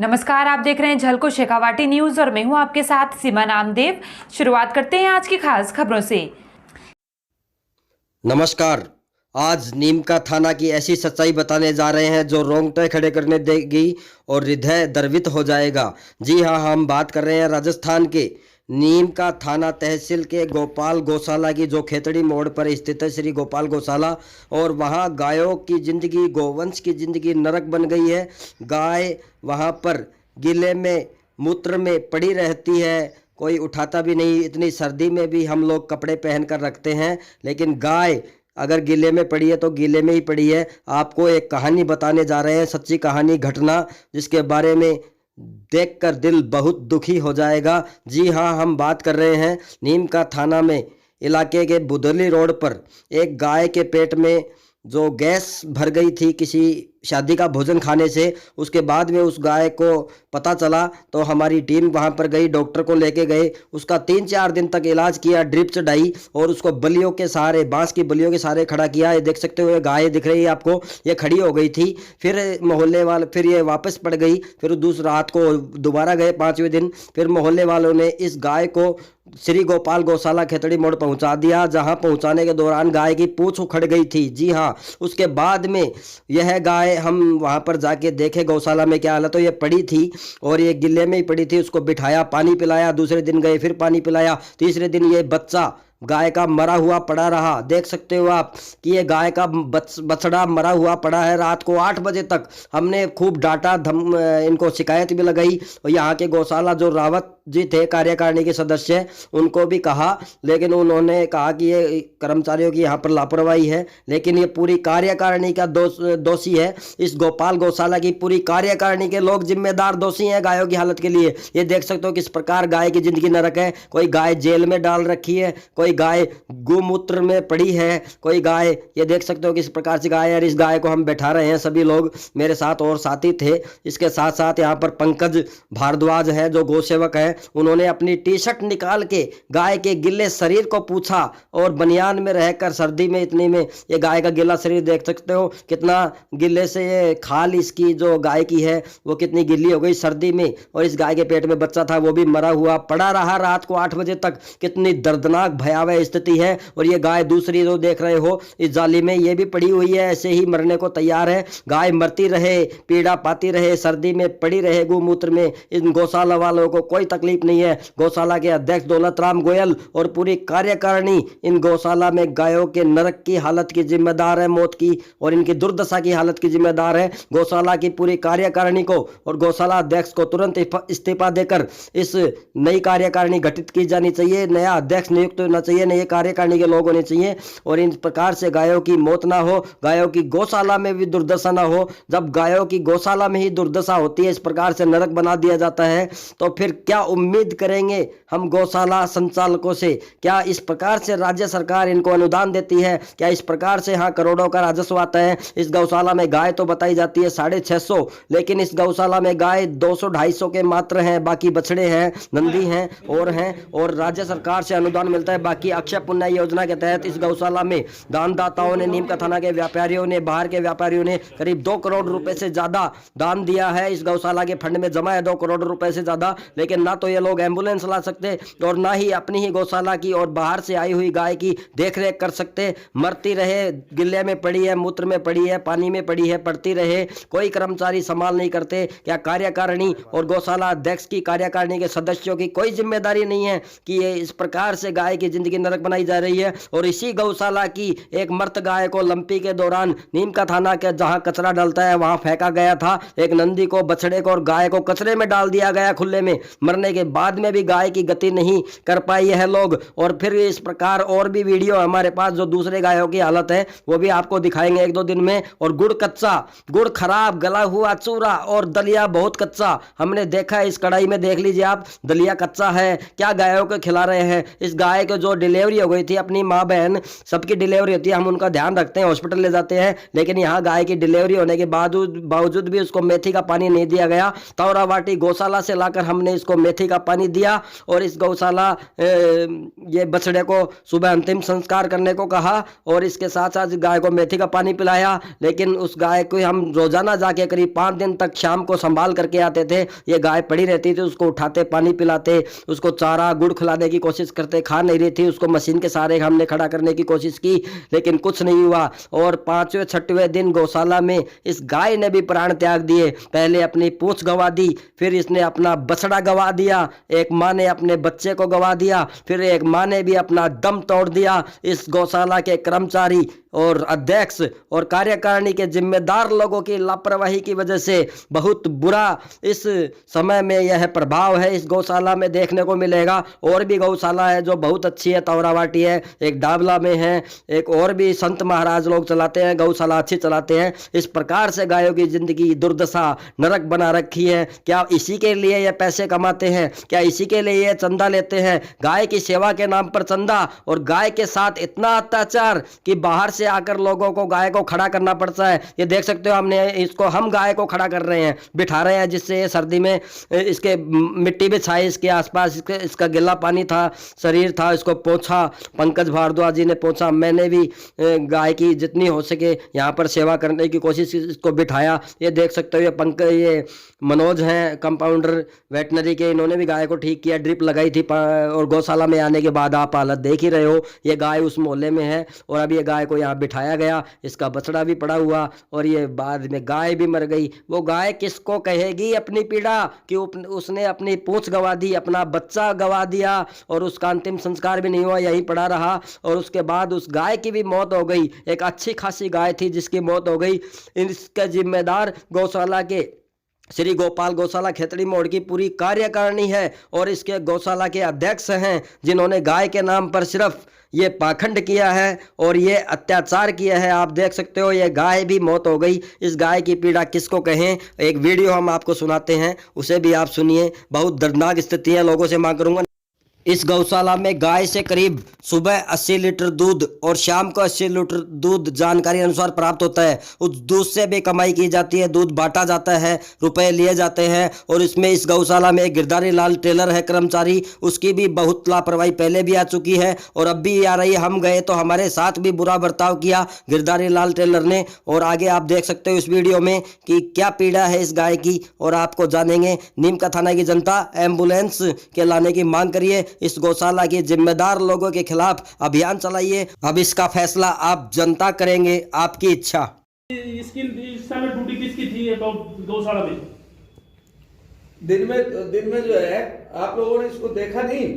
नमस्कार, आप देख रहे हैं झलको शेखावाटी न्यूज और मैं हूं आपके साथ सीमा नामदेव। शुरुआत करते हैं आज की खास खबरों से। नमस्कार। आज नीम का थाना की ऐसी सच्चाई बताने जा रहे हैं जो रोंगटे खड़े करने देगी और हृदय द्रवित हो जाएगा। जी हाँ, हम बात कर रहे हैं राजस्थान के नीम का थाना तहसील के गोपाल गौशाला की, जो खेतड़ी मोड़ पर स्थित है, श्री गोपाल गौशाला। और वहाँ गायों की ज़िंदगी, गोवंश की ज़िंदगी नरक बन गई है। गाय वहाँ पर गिले में, मूत्र में पड़ी रहती है, कोई उठाता भी नहीं। इतनी सर्दी में भी हम लोग कपड़े पहन कर रखते हैं, लेकिन गाय अगर गीले में पड़ी है तो गीले में ही पड़ी है। आपको एक कहानी बताने जा रहे हैं, सच्ची कहानी, घटना, जिसके बारे में देखकर दिल बहुत दुखी हो जाएगा। जी हाँ, हम बात कर रहे हैं नीम का थाना में इलाके के बुदली रोड पर एक गाय के पेट में जो गैस भर गई थी किसी शादी का भोजन खाने से। उसके बाद में उस गाय को पता चला तो हमारी टीम वहां पर गई, डॉक्टर को लेके गए। उसका 3-4 दिन तक इलाज किया, ड्रिप चढ़ाई और उसको बलियों के सहारे, बांस की बलियों के सहारे खड़ा किया। ये देख सकते हो, ये गाय दिख रही है आपको, ये खड़ी हो गई थी। फिर मोहल्ले वाले, फिर ये वापस पड़ गई। फिर दूसरी रात को दोबारा गए, 5वें दिन फिर मोहल्ले वालों ने इस गाय को श्री गोपाल गौशाला खेतड़ी मोड़ पहुंचा दिया, जहां पहुंचाने के दौरान गाय की पूंछ उखड़ गई थी। जी हाँ, उसके बाद में यह गाय हम वहां पर जाके देखे गौशाला में क्या हालत, तो ये पड़ी थी और ये गिल्ले में ही पड़ी थी। उसको बिठाया, पानी पिलाया, दूसरे दिन गए फिर पानी पिलाया, तीसरे दिन ये बच्चा गाय का मरा हुआ पड़ा रहा। देख सकते हो आप कि ये गाय का बछड़ा मरा हुआ पड़ा है। रात को 8 बजे तक हमने खूब डांटा, इनको शिकायत भी लगाई और यहाँ के गौशाला जो रावत जी थे, कार्यकारिणी के सदस्य, उनको भी कहा, लेकिन उन्होंने कहा कि ये कर्मचारियों की यहाँ पर लापरवाही है। लेकिन ये पूरी कार्यकारिणी का दोषी है। इस गोपाल गौशाला की पूरी कार्यकारिणी के लोग जिम्मेदार दोषी हैं गायों की हालत के लिए। ये देख सकते हो किस प्रकार गाय की जिंदगी नरक है। कोई गाय जेल में डाल रखी है, कोई गाय गोमूत्र में पड़ी है, कोई गाय, ये देख सकते हो किस प्रकार से गाय है। और इस गाय को हम बैठा रहे हैं, सभी लोग मेरे साथ और साथी थे। इसके साथ साथ यहाँ पर पंकज भारद्वाज है जो गौसेवक है, उन्होंने अपनी टी-शर्ट निकाल के गाय के गिले शरीर को पूछा और बनियान में रहकर सर्दी में, इतनी में ये गाय का गिला शरीर देख सकते हो कितना गिले से, ये खाल इसकी जो गाय की है वो कितनी गिल्ली हो गई सर्दी में। और इस गाय के पेट में बच्चा था, वो भी मरा हुआ पड़ा रहा रात को 8 बजे तक। कितनी दर्दनाक भयावह स्थिति है। और ये गाय दूसरी जो देख रहे हो इस जाली में, ये भी पड़ी हुई है, ऐसे ही मरने को तैयार है। गाय मरती रहे, पीड़ा पाती रहे, सर्दी में पड़ी रहे गोमूत्र में, इन गौशाला वालों को कोई तकलीफ नहीं है। गौशाला के अध्यक्ष दौलत राम गोयल और पूरी कार्यकारिणी इन गौशाला में गायों के नरक की हालत की जिम्मेदार है, मौत की और इनकी दुर्दशा की हालत की जिम्मेदार है। गौशाला की पूरी कार्यकारिणी को और गौशाला अध्यक्ष को तुरंत इस्तीफा देकर इस नई कार्यकारिणी गठित की जानी चाहिए, नया अध्यक्ष नियुक्त होना चाहिए, नए कार्यकारिणी के लोग होने चाहिए। और इन प्रकार से गायों की मौत ना हो, गायों की गौशाला में भी दुर्दशा ना हो। जब गायों की गौशाला में ही दुर्दशा होती है, इस प्रकार से नरक बना दिया जाता है, तो फिर क्या उम्मीद करेंगे हम गौशाला संचालकों से? क्या इस प्रकार से राज्य सरकार इनको अनुदान देती है? क्या इस प्रकार से यहाँ करोड़ों का राजस्व आता है? इस गौशाला में गाय तो बताई जाती है 650, लेकिन इस गौशाला में गाय 200-250 के मात्र हैं, बाकी बछड़े हैं, नंदी हैं और राज्य सरकार से अनुदान मिलता है। बाकी अक्षय पुण्य योजना के तहत इस गौशाला में दानदाताओं ने, नीम का थाना के व्यापारियों ने, बाहर के व्यापारियों ने करीब 2 करोड़ रुपए से ज्यादा दान दिया है। इस गौशाला के फंड में जमा है 2 करोड़ रुपए से ज्यादा, लेकिन ना तो ये लोग एम्बुलेंस ला सकते और ना ही अपनी ही गौशाला की और बाहर से आई हुई गाय की देखरेख कर सकते। मरती रहे, गिल्ले में पड़ी है, मूत्र में पड़ी है, पानी में पड़ी है, पड़ती रहे, कोई कर्मचारी संभाल नहीं करते। क्या कार्यकारिणी और गौशाला अध्यक्ष की, कार्यकारिणी के सदस्यों की कोई जिम्मेदारी नहीं है कि ये इस प्रकार से गाय की जिंदगी नरक बनाई जा रही है? और इसी गौशाला की एक मर्त गाय को लंपी के दौरान नीम का थाना के जहां कचरा डलता है वहां फेंका गया था। एक नंदी को, बछड़े को और गाय को कचरे में डाल दिया गया खुले में। मरने के बाद में भी गाय की गति नहीं कर पाई है लोग। और फिर इस प्रकार और भी वीडियो हमारे पास जो दूसरे गायों की हालत है वो भी आपको दिखाएंगे 1-2 दिन में। और गुड़ कच्चा, गुड़ खराब, गला हुआ चूरा और दलिया बहुत कच्चा हमने देखा है। इस कढ़ाई में देख लीजिए आप, दलिया कच्चा है। क्या गायों को खिला रहे हैं? इस गाय को जो डिलीवरी हो गई थी, अपनी माँ बहन सबकी डिलीवरी होती है, हम उनका ध्यान रखते हैं, हॉस्पिटल ले जाते हैं, लेकिन यहाँ गाय की डिलीवरी होने के बावजूद भी उसको मेथी का पानी नहीं दिया गया। तौरावाटी गौशाला से लाकर हमने इसको मेथी का पानी दिया और इस गौशाला ये बछड़े को सुबह अंतिम संस्कार करने को कहा और इसके साथ साथ गाय को मेथी का पानी पिलाया। लेकिन उस गाय को हम रोजाना जाके करीब 5 दिन तक शाम को संभाल करके आते थे। ये गाय पड़ी रहती थी, उसको उठाते, पानी पिलाते, उसको चारा गुड़ खिलाने की कोशिश करते, खा नहीं रही थी, उसको मशीन के सहारे हमने खड़ा करने की कोशिश की, लेकिन कुछ नहीं हुआ। और 5वें 6वें दिन गौशाला में इस गाय ने भी प्राण त्याग दिए। पहले अपनी पूंछ गंवा दी, फिर इसने अपना बछड़ा गंवा दिया, एक माँ ने अपने बच्चे को गंवा दिया, फिर एक माँ ने भी अपना दम तोड़ दिया। इस गौशाला के कर्मचारी और अध्यक्ष और कार्यकारिणी के जिम्मेदार लोगों की लापरवाही की वजह से बहुत बुरा इस समय में यह प्रभाव है इस गौशाला में देखने को मिलेगा। और भी गौशाला है जो बहुत अच्छी है, तौरावाटी है, एक डाबला में है, एक और भी संत महाराज लोग चलाते हैं, गौशाला अच्छी चलाते हैं। इस प्रकार से गायों की जिंदगी दुर्दशा नरक बना रखी है। क्या इसी के लिए ये पैसे कमाते हैं? क्या इसी के लिए ये चंदा लेते हैं? गाय की सेवा के नाम पर चंदा, और गाय के साथ इतना अत्याचार कि बाहर से आकर लोगों को गाय को खड़ा करना पड़ता है। ये देख सकते हो, हम गाय को खड़ा कर रहे हैं, बिठा रहे हैं, जिससे ये सर्दी में इसके मिट्टी बिछाई, इसके आसपास इसका गिला पानी था, शरीर था, इसको पोंछा, पंकज भारद्वाज जी ने पोंछा, मैंने भी गाय की जितनी हो सके यहाँ पर सेवा करने की कोशिश की, इसको बिठाया। ये देख सकते हो, ये मनोज हैं कंपाउंडर वेटनरी के, इन्होंने भी गाय को ठीक किया, ड्रिप लगाई थी। और गौशाला में आने के बाद आप हालत देख ही रहे हो, ये गाय उस मोहल्ले में है और अब ये गाय को यहाँ बिठाया गया, इसका बछड़ा भी पड़ा हुआ और ये बाद में गाय भी मर गई। वो गाय किसको कहेगी अपनी पीड़ा कि उसने अपनी पूंछ गंवा दी, अपना बच्चा गंवा दिया और उसका अंतिम संस्कार भी नहीं हुआ, यहीं पड़ा रहा। और उसके बाद उस गाय की भी मौत हो गई, एक अच्छी खासी गाय थी जिसकी मौत हो गई। इसके जिम्मेदार गौशाला के श्री गोपाल गौशाला खेतड़ी मोड़ की पूरी कार्यकारिणी है और इसके गौशाला के अध्यक्ष हैं, जिन्होंने गाय के नाम पर सिर्फ ये पाखंड किया है और ये अत्याचार किया है। आप देख सकते हो, ये गाय भी मौत हो गई। इस गाय की पीड़ा किसको कहें? एक वीडियो हम आपको सुनाते हैं, उसे भी आप सुनिए। बहुत दर्दनाक स्थिति है, लोगों से मांग करूंगा। इस गौशाला में गाय से करीब सुबह 80 लीटर दूध और शाम को 80 लीटर दूध जानकारी अनुसार प्राप्त होता है। उस दूध से भी कमाई की जाती है, दूध बांटा जाता है, रुपए लिए जाते हैं। और इसमें इस गौशाला में गिरधारी लाल टेलर है कर्मचारी, उसकी भी बहुत लापरवाही पहले भी आ चुकी है और अब भी आ रही है। हम गए तो हमारे साथ भी बुरा बर्ताव किया गिरधारी लाल टेलर ने। और आगे आप देख सकते हो इस वीडियो में कि क्या पीड़ा है इस गाय की, और आपको जानेंगे। नीमका थाना की जनता एम्बुलेंस के लाने की मांग करिए, इस गौशाला के जिम्मेदार लोगों के खिलाफ अभियान चलाइए। अब इसका फैसला आप जनता करेंगे, आपकी इच्छा। इसकी इस समय ड्यूटी किसकी थी गौशाला में? दिन में जो है आप लोगों ने इसको देखा नहीं?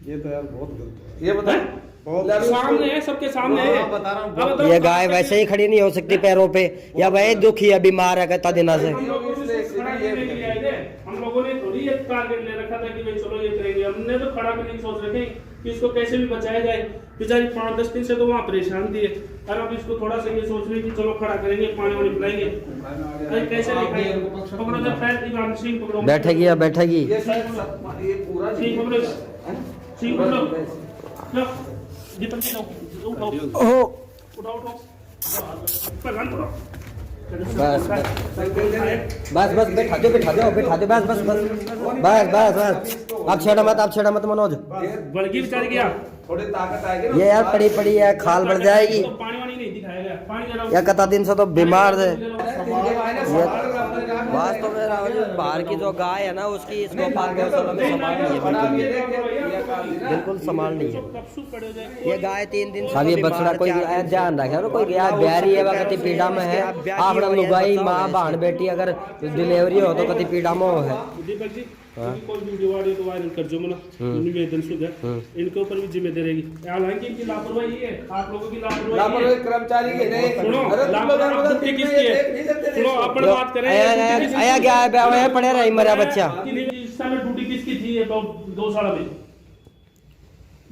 ये तो यार बहुत गलत है। ये बताएं, सामने है, सबके सामने है, बता रहा हूँ। ये गाय वैसे ही खड़ी नहीं हो सकती पैरों पे, या वह दुखी है, बीमार है कहता दिना से। हम लोगों ने थोड़ी ये टारगेट ले रखा था कि भाई चलो ये करेंगे, हमने तो खड़ा करने की सोच रखे कि इसको कैसे भी बचाया जाए। बेचारी 5-10 दिन से तो वहाँ परेशान थी, और अब इसको थोड़ा सा ये सोच रहे कि चलो खड़ा करेंगे, पानी वानी पिलाएंगे। कैसे पकड़ो, जब पैर दिखान सिंह पकड़ो, बैठेगी या बैठेगी? ये पूरा सिंह पकड़ो, सिंह पकड़ो, दीपक जी उठाओ, ओहो, उठाओ, प्रधान पकड़ो। बस बैठा दो बस। आप छेड़ा मत मनोज, बड़की बेचारी क्या थोड़ी ताकत आएगी। ये यार पड़ी है, खाल बढ़ जाएगी। तो पानी वानी नहीं दिखाया गया, पानी जरा या कता दिन से तो बीमार है। बात वास्तव में राहुल जी, बाहर की जो गाय है ना, उसकी इस गोपाल गौशाला में संभाल नहीं है, बिल्कुल संभाल नहीं है। ये गाय 3 दिन से ये बछड़ा कोई ध्यान रखे, कोई गया बैरी है, कति पीड़ा में है। आप लुगाई माँ बहन बेटी अगर डिलीवरी हो तो कति पीड़ा में है। दीपक जी कोई वीडियो वायरल वायरल कर जो मना निवेदन सुधा, इनके ऊपर भी जिम्मेदारी रहेगी। हालांकि इनकी लापरवाही है, आप लोगों की लापरवाही कर्मचारी की नहीं। सुनो, लापरवाही किसकी है? सुनो, अपन बात करें, आया क्या है, पड़े रही मरा बच्चा। इस समय ड्यूटी किसकी थी गौशाला में?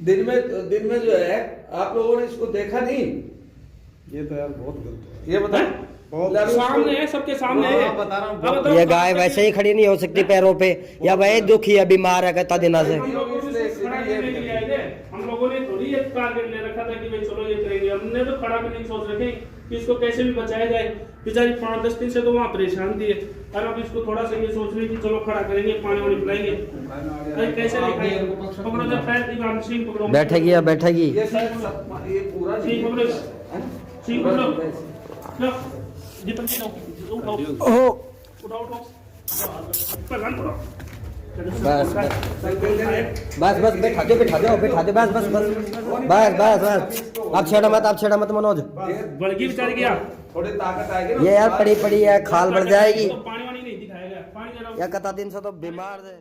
दिन में जो है आप लोगों ने इसको देखा नहीं? ये तो यार बहुत गलत है। ये बताएं, सामने है, सबके सामने है, बता रहा हूँ। ये गाय वैसे ही खड़ी नहीं हो सकती पैरों पे, या वह दुखी है, बीमार है कहता दिना से। हम लोगों ने टारगेट ले रखा था कि भाई चलो ये करेंगे, हमने तो खड़ा भी नहीं सोच रखे कि इसको कैसे भी बचाया जाए। बेचारी 5-10 दिन से तो वहाँ परेशान थी और अब इसको थोड़ा सा ये सोच रही कि चलो खड़ा करेंगे, पानी वानी पिलाएंगे। अरे कैसे लिखाएंगे? पकड़ो तो पैर इमाम सिंह पकड़ो, बैठेगी या बैठेगी? ये शायद सब ये पूरा सिंह पकड़ो, सिंह पकड़ो, लो दीपक जी लो, उठाओ ओहो उठाओ उठाओ, पकड़ पकड़ो। बस बस बस बैठा दो बैठा दो बैठा दो, बस बस बस बस बस बस आप छेड़ा मत मनोज। बल्कि बेचारी क्या थोड़ी ताकत आएगी ना। ये यार पड़ी पड़ी है, खाल बढ़ जाएगी तो पानी वानी नहीं दिखाएगा, पानी जरा या कता दिन से तो बीमार है।